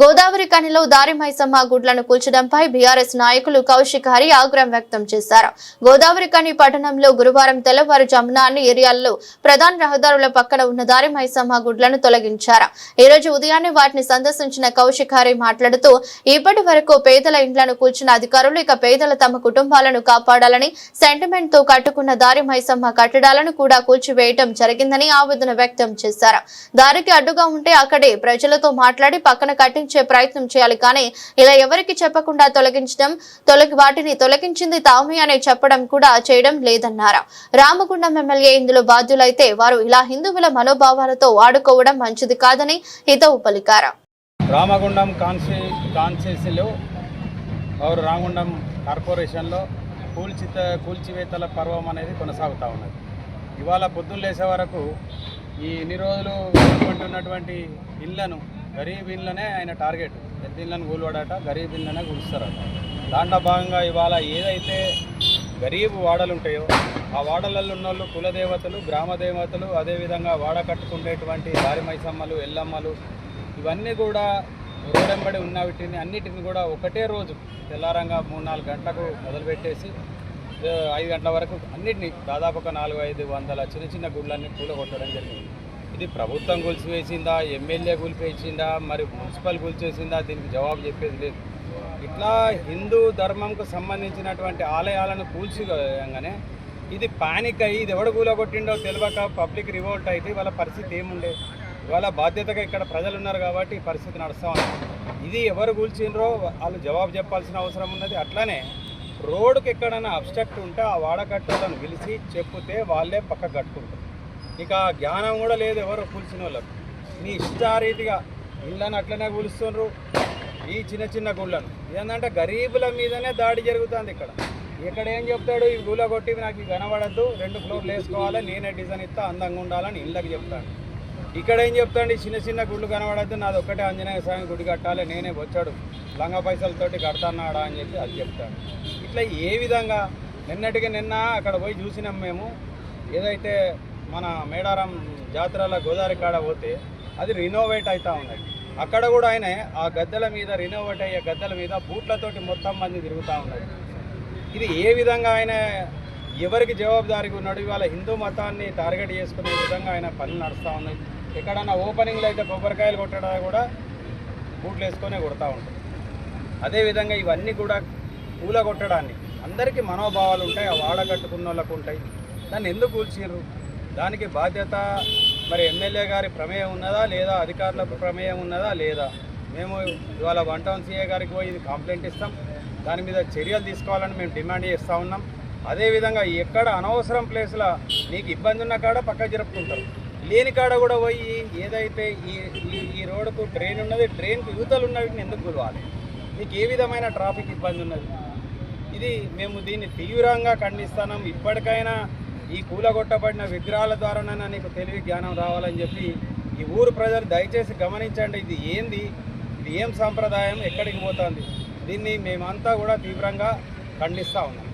గోదావరి కనిలో దారి మైసమ్మ గుడ్లను కూల్చడంపై బీఆర్ఎస్ నాయకులు కౌశిక్ హరి ఆగ్రహం వ్యక్తం చేశారు. గోదావరి కని పట్టణంలో గురువారం తెల్లవారుజామున అన్ని ఏరియాల్లో ప్రధాన రహదారుల పక్కన ఉన్న దారి మైసమ్మ గుడ్లను తొలగించారు. ఈ రోజు ఉదయాన్నే వాటిని సందర్శించిన కౌశిక్ హరి మాట్లాడుతూ ఇప్పటి వరకు పేదల ఇండ్లను కూల్చిన అధికారులు ఇక పేదల తమ కుటుంబాలను కాపాడాలని సెంటిమెంట్ తో కట్టుకున్న దారి మైసమ్మ కట్టడాలను కూడా కూల్చివేయడం జరిగిందని ఆవేదన వ్యక్తం చేశారు. దారికి అడ్డుగా ఉంటే అక్కడే ప్రజలతో మాట్లాడి పక్కన కట్టి ప్రయత్నం చేయాలి కానీ ఇలా ఎవరికి చెప్పకుండా వాటిని తొలగించింది తామే అని చెప్పడం కూడా చేయడం లేదన్నారు. రామగుండం ఎమ్మెల్యే ఇందులో బాధ్యులైతే వారు ఇలా హిందువుల మనోభావాలతో ఆడుకోవడం మంచిది కాదని హితవు పలికారు. రామగుండం కాన్స్టిట్యూన్సీలో రామగుండం కార్పొరేషన్లో కూల్చివేతల పర్వం అనేది కొనసాగుతూ ఉన్నది. ఇవాళ పొద్దున్న లేసే వరకు ఈ ఇన్ని రోజులు ఉన్నటువంటి ఇళ్లను గరీబ్ ఇళ్ళనే ఆయన టార్గెట్. పెద్ద ఇళ్ళను కూలవాడట, గరీబ్ ఇళ్ళనే కూలుస్తారట. దాంట్లో భాగంగా ఇవాళ ఏదైతే గరీబ్ వాడలు ఉంటాయో ఆ వాడలలో ఉన్న వాళ్ళు కులదేవతలు, గ్రామ దేవతలు, అదేవిధంగా వాడ కట్టుకునేటువంటి దారి మైసమ్మలు, ఎల్లమ్మలు ఇవన్నీ కూడా రోడెంబడి ఉన్న వీటిని అన్నిటిని కూడా ఒకటే రోజు తెల్లారంగా 3-4 గంటలకు మొదలుపెట్టేసి 5 గంటల వరకు అన్నింటినీ దాదాపు ఒక 400-500 చిన్న చిన్న గుళ్ళన్నీ కూలగొట్టడం జరిగింది. ఇది ప్రభుత్వం కూల్చివేసిందా, ఎమ్మెల్యే కూల్చివేసిందా, మరి మున్సిపల్ కూల్చేసిందా, దీనికి జవాబు చెప్పేది లేదు. ఇట్లా హిందూ ధర్మంకు సంబంధించినటువంటి ఆలయాలను కూల్చిగానే ఇది పానిక్ అయ్యి ఇది ఎవడు కూలగొట్టిండో తెలియక పబ్లిక్ రివోల్ట్ అయితే వాళ్ళ పరిస్థితి ఏముండే. ఇవాళ బాధ్యతగా ఇక్కడ ప్రజలు ఉన్నారు కాబట్టి ఈ పరిస్థితి నడుస్తామని ఇది ఎవరు కూల్చిండ్రో వాళ్ళు జవాబు చెప్పాల్సిన అవసరం ఉన్నది. అట్లనే రోడ్డుకి ఎక్కడైనా అబ్స్ట్రక్ట్ ఉంటే ఆ వాడకట్టులను పిలిచి చెప్తే వాళ్ళే పక్క కట్టుకుంటారు. ఇక జ్ఞానం కూడా లేదు ఎవరు కూల్చిన వాళ్ళకు. నీ ఇష్టారీతిగా ఇళ్ళను అట్లనే కూలుస్తున్నారు. ఈ చిన్న చిన్న గుళ్ళను ఏంటంటే గరీబుల మీదనే దాడి జరుగుతుంది. ఇక్కడ ఏం చెప్తాడు, ఈ గుళ్ళ కొట్టి నాకు కనబడద్దు, 2 ఫ్లోర్లు వేసుకోవాలి, నేనే డిజైన్ ఇస్తా, అందంగా ఉండాలని ఇళ్ళకి చెప్తాడు. ఇక్కడ ఏం చెప్తాడు, చిన్న చిన్న గుళ్ళు కనబడద్దు, నాది ఒక్కటే ఆంజనేయ స్వామి గుడి కట్టాలి, నేనే వచ్చాడు లంగా పైసలతోటి కడతాన్నాడా అని చెప్పి అది చెప్తాడు. ఇట్లా ఏ విధంగా నిన్న అక్కడ పోయి చూసినాం మేము. ఏదైతే మన మేడారం జాతరల గోదావరి కాడ పోతే అది రినోవేట్ అవుతూ ఉన్నది. అక్కడ కూడా ఆయన ఆ గద్దెల మీద రినోవేట్ అయ్యే గద్దెల మీద బూట్లతోటి మొత్తం మంది తిరుగుతూ ఉన్నది. ఇది ఏ విధంగా ఆయన ఎవరికి జవాబుదారీగా ఉన్నాడు? ఇవాళ హిందూ మతాన్ని టార్గెట్ చేసుకునే విధంగా ఆయన పనులు నడుస్తూ ఉన్నాయి. ఎక్కడన్నా ఓపెనింగ్లో అయితే కొబ్బరికాయలు కొట్టడా కూడా బూట్లు వేసుకొని కొడతా ఉంటాయి. అదేవిధంగా ఇవన్నీ కూడా పూల కొట్టడాన్ని అందరికీ మనోభావాలు ఉంటాయి, ఆ వాడ కట్టుకున్న వాళ్ళకు ఉంటాయి. దాన్ని ఎందుకు కూల్చిర్రు? దానికి బాధ్యత మరి ఎమ్మెల్యే గారి ప్రమేయం ఉన్నదా లేదా, అధికారుల ప్రమేయం ఉన్నదా లేదా? మేము ఇవాళ 1 టౌన్ సీఏ గారికి పోయి ఇది కంప్లైంట్ ఇస్తాం, దాని మీద చర్యలు తీసుకోవాలని మేము డిమాండ్ చేస్తూ ఉన్నాం. అదేవిధంగా ఎక్కడ అనవసరం ప్లేస్లో నీకు ఇబ్బంది ఉన్న కాడ పక్క జరుపుకుంటారు, లేని కాడ కూడా పోయి ఏదైతే ఈ రోడ్డుకు డ్రైన్ ఉన్నది, డ్రైన్కి యువతలు ఉన్నవిటిని ఎందుకు గులవాలి? మీకు ఏ విధమైన ట్రాఫిక్ ఇబ్బంది ఉన్నది? ఇది మేము దీన్ని తీవ్రంగా ఖండిస్తున్నాం. ఇప్పటికైనా ఈ కూలగొట్టబడిన విగ్రహాల ద్వారానైనా నీకు తెలివి జ్ఞానం రావాలని చెప్పి ఈ ఊరు ప్రజలు దయచేసి గమనించండి. ఇది ఏంది, ఇది ఏం సాంప్రదాయం, ఎక్కడికి పోతుంది? దీన్ని మేమంతా కూడా తీవ్రంగా ఖండిస్తూ ఉన్నాం.